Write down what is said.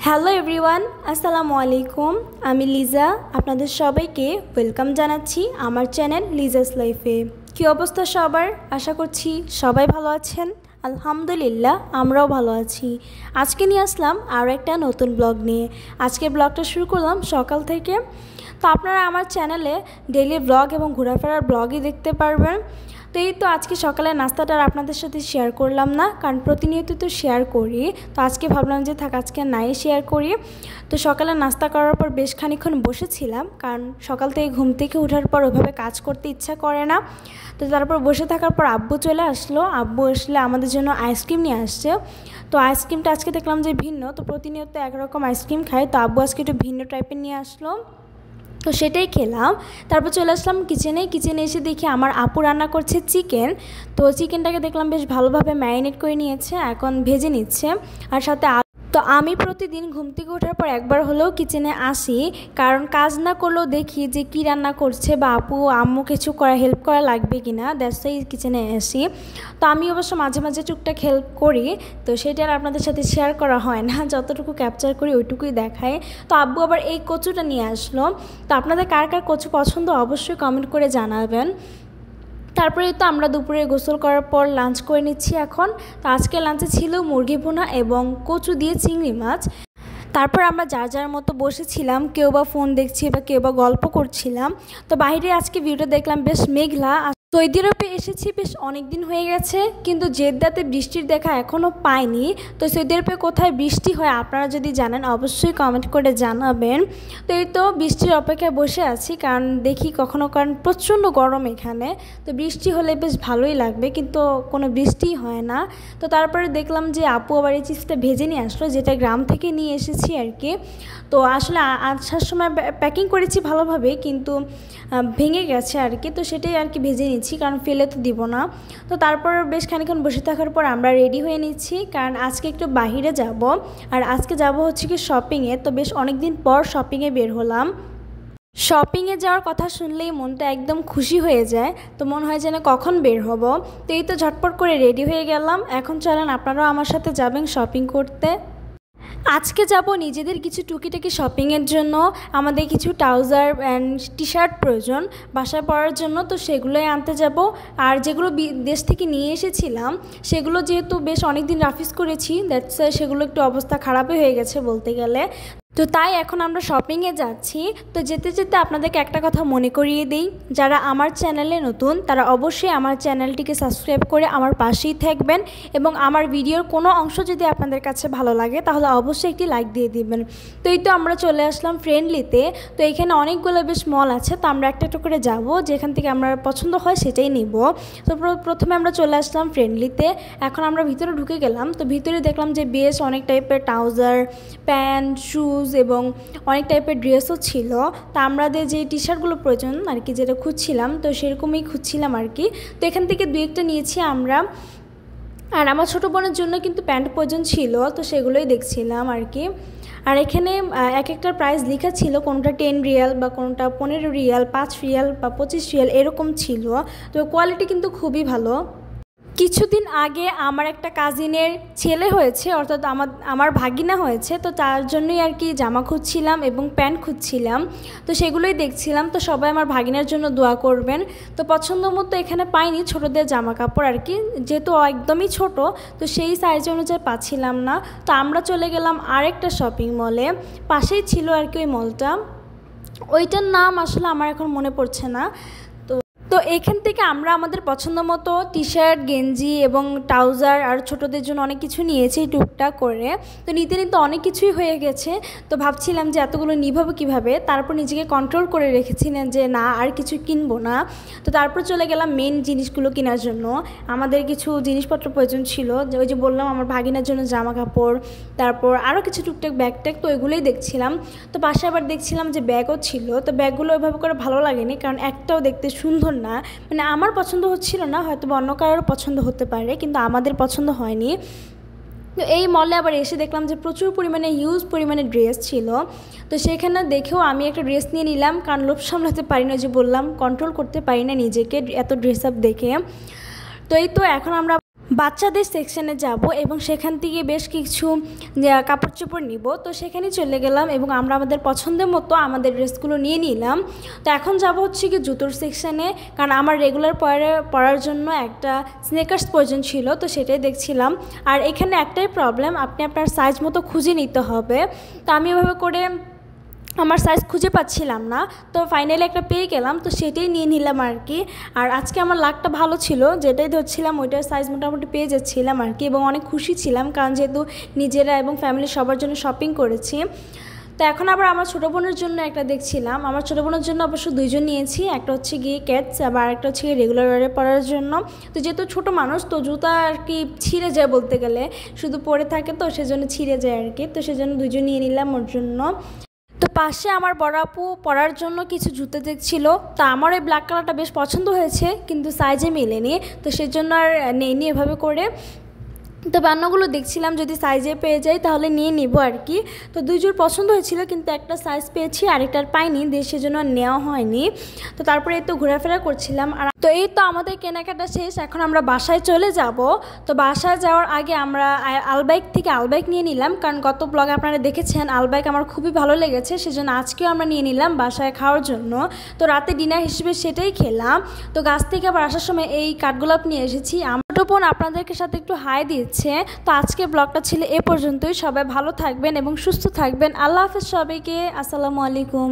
Hello everyone, আসসালামু আলাইকুম। আমি লিজা, আপনাদের সবাইকে ওয়েলকাম জানাচ্ছি আমার চ্যানেল লিজাস লাইফে। কী অবস্থা সবার? আশা করছি সবাই ভালো আছেন। আলহামদুলিল্লাহ, আমরাও ভালো আছি। আজকে নিয়ে আসলাম আরও একটা নতুন ব্লগ নিয়ে। আজকের ব্লগটা শুরু করলাম সকাল থেকে। তো আপনারা আমার চ্যানেলে ডেইলি ব্লগ এবং ঘোরাফেরার ব্লগই দেখতে পারবেন। তো এই তো আজকে সকালের নাস্তাটা আপনাদের সাথে শেয়ার করলাম না, কারণ প্রতিনিয়ত তো শেয়ার করি। তো আজকে ভাবলাম যে থাক, আজকে নাই শেয়ার করি। তো সকালে নাস্তা করার পর বেশ খানিকক্ষণ বসেছিলাম, কারণ সকাল থেকে ঘুম থেকে ওঠার পর ওইভাবে কাজ করতে ইচ্ছা করে না। তো তারপর বসে থাকার পর আব্বু চলে আসলো। আব্বু আসলে আমাদের জন্য আইসক্রিম নিয়ে আসছে। তো আইসক্রিমটা আজকে দেখলাম যে ভিন্ন, তো প্রতিনিয়ত একরকম আইসক্রিম খাই, তো আব্বু আজকে একটু ভিন্ন টাইপের নিয়ে আসলো। তো সেটাই খেলাম। তারপর চলে আসলাম কিচেনে এসে দেখি আমার আপু রান্না করছে চিকেন। তো চিকেনটাকে দেখলাম বেশ ভালোভাবে ম্যারিনেট করে নিয়েছে, এখন ভেজে নিচ্ছে। আর সাথে তো আমি প্রতিদিন ঘুম থেকে ওঠার পর একবার হলেও কিচেনে আসি, কারণ কাজ না করলেও দেখি যে কী রান্না করছে বা আপু আম্মু কিছু হেল্প করা লাগবে কি না, দ্যাটস ওয়াই কিচেনে আসি। তো আমি অবশ্য মাঝে মাঝে টুকটাক হেল্প করি, তো সেটা আর আপনাদের সাথে শেয়ার করা হয় না, যতটুকু ক্যাপচার করি ওইটুকুই দেখায়। তো আব্বু আবার এই কচুটা নিয়ে আসলো। তো আপনাদের কার কার কচু পছন্দ অবশ্যই কমেন্ট করে জানাবেন। তারপরে তো আমরা দুপুরে গোসল করার পর লাঞ্চ করে নিচ্ছি এখন। তো আজকে লাঞ্চে ছিল মুরগি ভুনা এবং কচু দিয়ে চিংড়ি মাছ। তারপর আমরা যার যার মতো বসেছিলাম, কেউ বা ফোন দেখছি বা কেউ বা গল্প করছিলাম। তো বাইরে আজকে ভিউটা দেখলাম বেশ মেঘলা। সৌদি আরবে এসেছি বেশ অনেক দিন হয়ে গেছে, কিন্তু জেদ্দাতে বৃষ্টির দেখা এখনও পাইনি। তো সৌদি আরবে কোথায় বৃষ্টি হয় আপনারা যদি জানেন অবশ্যই কমেন্ট করে জানাবেন। তো এই তো বৃষ্টির অপেক্ষায় বসে আছি, কারণ দেখি কারণ প্রচণ্ড গরম এখানে। তো বৃষ্টি হলে বেশ ভালোই লাগবে, কিন্তু কোনো বৃষ্টিই হয় না। তো তারপরে দেখলাম যে আপু আবার এই চিপসটা ভেজে নিয়ে আসলো, যেটা গ্রাম থেকে নিয়ে এসেছি আর কি। তো আসলে আসার সময় প্যাকিং করেছি ভালোভাবে, কিন্তু ভেঙে গেছে আর কি। তো সেটাই আর কি ভেজে নিচ্ছি, কারণ ফেলে তো দিব না। তো তারপর বেশ খানিকক্ষণ বসে থাকার পর আমরা রেডি হয়ে নিচ্ছি, কারণ আজকে একটু বাহিরে যাব। আর আজকে যাব হচ্ছে কি শপিংয়ে। তো বেশ অনেক দিন পর শপিংয়ে বের হলাম। শপিংয়ে যাওয়ার কথা শুনলেই মনটা একদম খুশি হয়ে যায়। তো মনে হয় যেন কখন বের হব। তো এই তো ঝটপট করে রেডি হয়ে গেলাম। এখন চলেন আপনারাও আমার সাথে যাবেন শপিং করতে। আজকে যাব নিজেদের কিছু টুকিটাকি শপিংয়ের জন্য। আমাদের কিছু ট্রাউজার অ্যান্ড টি শার্ট প্রয়োজন বাসায় পরার জন্য, তো সেগুলোই আনতে যাব। আর যেগুলো দেশ থেকে নিয়ে এসেছিলাম সেগুলো যেহেতু বেশ অনেক দিন রাফিজ করেছি, দ্যাটস সেগুলো একটু অবস্থা খারাপই হয়ে গেছে বলতে গেলে। তো তাই এখন আমরা শপিংয়ে যাচ্ছি। তো যেতে যেতে আপনাদেরকে একটা কথা মনে করিয়ে দিই, যারা আমার চ্যানেলে নতুন তারা অবশ্যই আমার চ্যানেলটিকে সাবস্ক্রাইব করে আমার পাশেই থাকবেন, এবং আমার ভিডিওর কোনো অংশ যদি আপনাদের কাছে ভালো লাগে তাহলে অবশ্যই একটি লাইক দিয়ে দিবেন। তো এই তো আমরা চলে আসলাম ফ্রেন্ডলিতে। তো এখানে অনেকগুলো বেশ মল আছে, তো আমরা একটা একটা করে যাব, যেখান থেকে আমার পছন্দ হয় সেটাই নিব। তো প্রথমে আমরা চলে আসলাম ফ্রেন্ডলিতে। এখন আমরা ভিতরে ঢুকে গেলাম। তো ভিতরে দেখলাম যে বেশ অনেক টাইপের ট্রাউজার, প্যান্ট, শুজ এবং অনেক টাইপের ড্রেসও ছিল। তা আমাদের যে টি শার্টগুলো প্রয়োজন আর কি, যেটা খুঁজছিলাম, তো সেরকমই খুঁজছিলাম আর কি। তো এখান থেকে দুই একটা নিয়েছি আমরা। আর আমার ছোটো বোনের জন্য কিন্তু প্যান্ট প্রয়োজন ছিল, তো সেগুলোই দেখছিলাম আর কি। আর এখানে এক একটার প্রাইস লেখা ছিল, কোনটা 10 রিয়াল বা কোনটা 15 রিয়াল, 5 রিয়াল বা 25 রিয়াল এরকম ছিল। তো কোয়ালিটি কিন্তু খুবই ভালো। কিছুদিন আগে আমার একটা কাজিনের ছেলে হয়েছে, অর্থাৎ আমার ভাগিনা হয়েছে। তো তার জন্যই আর কি জামা খুঁজছিলাম এবং প্যান্ট খুঁজছিলাম, তো সেগুলোই দেখছিলাম। তো সবাই আমার ভাগিনার জন্য দোয়া করবেন। তো পছন্দ মতো এখানে পাইনি ছোটোদের জামা কাপড় আর কি, যেহেতু একদমই ছোট, তো সেই সাইজ অনুযায়ী পাচ্ছিলাম না। তো আমরা চলে গেলাম আরেকটা শপিং মলে, পাশেই ছিল আর কি ওই মলটা। ওইটার নাম আসলে আমার এখন মনে পড়ছে না। তো এখান থেকে আমরা আমাদের পছন্দ মতো টি শার্ট, গেঞ্জি এবং ট্রাউজার আর ছোটোদের জন্য অনেক কিছু নিয়েছি টুকটাক করে। তো নিতে নিতে অনেক কিছুই হয়ে গেছে। তো ভাবছিলাম যে এতগুলো নিভাবো কীভাবে, তারপর নিজেকে কন্ট্রোল করে রেখেছিলাম যে না আর কিছু কিনবো না। তো তারপর চলে গেলাম মেন জিনিসগুলো কেনার জন্য। আমাদের কিছু জিনিসপত্র প্রয়োজন ছিল, যে ওই যে বললাম আমার ভাগিনার জন্য জামা কাপড়, তারপর আরও কিছু টুকটাক ব্যাগ ট্যাগ, তো ওইগুলোই দেখছিলাম। তো পাশে আবার দেখছিলাম যে ব্যাগও ছিল। তো ব্যাগগুলো ওইভাবে করে ভালো লাগেনি, কারণ একটাও দেখতে সুন্দর না, মানে আমার পছন্দ হচ্ছিল না, হয়তো অন্য কারোর পছন্দ হতে পারে, কিন্তু আমাদের পছন্দ হয়নি। তো এই মলে আবার এসে দেখলাম যে প্রচুর পরিমাণে হিউজ পরিমাণে ড্রেস ছিল। তো সেখানে দেখেও আমি একটা ড্রেস নিয়ে নিলাম, কারণ লোভ সামলাতে পারি না, যে বললাম কন্ট্রোল করতে পারি না নিজেকে এত ড্রেস আপ দেখে। তো এই তো এখন আমরা বাচ্চাদের সেকশনে যাব এবং সেখান থেকে বেশ কিছু কাপড় চোপড় নিব। তো সেখানে চলে গেলাম এবং আমরা আমাদের পছন্দের মতো আমাদের ড্রেসগুলো নিয়ে নিলাম। তো এখন যাব হচ্ছে কি জুতোর সেকশনে, কারণ আমার রেগুলার পরার জন্য একটা স্নেকার্স প্রয়োজন ছিল, তো সেটাই দেখছিলাম। আর এখানে একটাই প্রবলেম, আপনি আপনার সাইজ মতো খুঁজে নিতে হবে। তো আমি এভাবে করে আমার সাইজ খুঁজে পাচ্ছিলাম না, তো ফাইনালি একটা পেয়ে গেলাম, তো সেটাই নিয়ে নিলাম আর কি। আর আজকে আমার লাকটা ভালো ছিল, যেটাই ধরছিলাম ওইটার সাইজ মোটামুটি পেয়ে যাচ্ছিলাম আর কি, এবং অনেক খুশি ছিলাম কারণ যেহেতু নিজেরা এবং ফ্যামিলি সবার জন্য শপিং করেছি। তো এখন আবার আমার ছোটো বোনের জন্য একটা দেখছিলাম। আমার ছোটো বোনের জন্য অবশ্য দুইজন নিয়েছি, একটা হচ্ছে গিয়ে ক্যাটস, আবার একটা হচ্ছে গিয়ে রেগুলার ওয়ারে পরার জন্য। তো যেহেতু ছোটো মানুষ, তো জুতা আর কি ছিঁড়ে যায় বলতে গেলে, শুধু পরে থাকে তো সেজন্য ছিঁড়ে যায় আর কি, তো সেজন্য দুইজন নিয়ে নিলাম ওর জন্য। তো পাশে আমার বড় আপু পরার জন্য কিছু জুতো দেখছিল, তো আমার এই ব্ল্যাক কালারটা বেশ পছন্দ হয়েছে কিন্তু সাইজে মেলেনি, তো সেজন্য আর নেইনি এভাবে করে। তো বান্নাগুলো দেখছিলাম যদি সাইজে পেয়ে যাই তাহলে নিয়ে নিব আর কি। তো দুই জোড় পছন্দ হয়েছিল কিন্তু একটা সাইজ পেয়েছি আরেকটার পাইনি, সেজন্য আর নেওয়া হয়নি। তো তারপরে এই তো ঘোরাফেরা করছিলাম। আর তো এই তো আমাদের কেনাকাটা শেষ, এখন আমরা বাসায় চলে যাব। তো বাসায় যাওয়ার আগে আমরা আলবাইক থেকে আলবাইক নিয়ে নিলাম, কারণ গত ব্লগে আপনারা দেখেছেন আলবাইক আমার খুবই ভালো লেগেছে, সেজন্য আজকেও আমরা নিয়ে নিলাম বাসায় খাওয়ার জন্য। তো রাতে ডিনার হিসেবে সেটাই খেলাম। তো গাছ থেকে আবার আসার সময় এই কাঠগোলাপ নিয়ে এসেছি। ছোটো বোন আপনাদেরকে সাথে একটু হাই দিচ্ছে। তো আজকে ব্লগটা ছিল এ পর্যন্তই। সবাই ভালো থাকবেন এবং সুস্থ থাকবেন। আল্লাহ হাফেজ সবাইকে। আসসালামু আলাইকুম।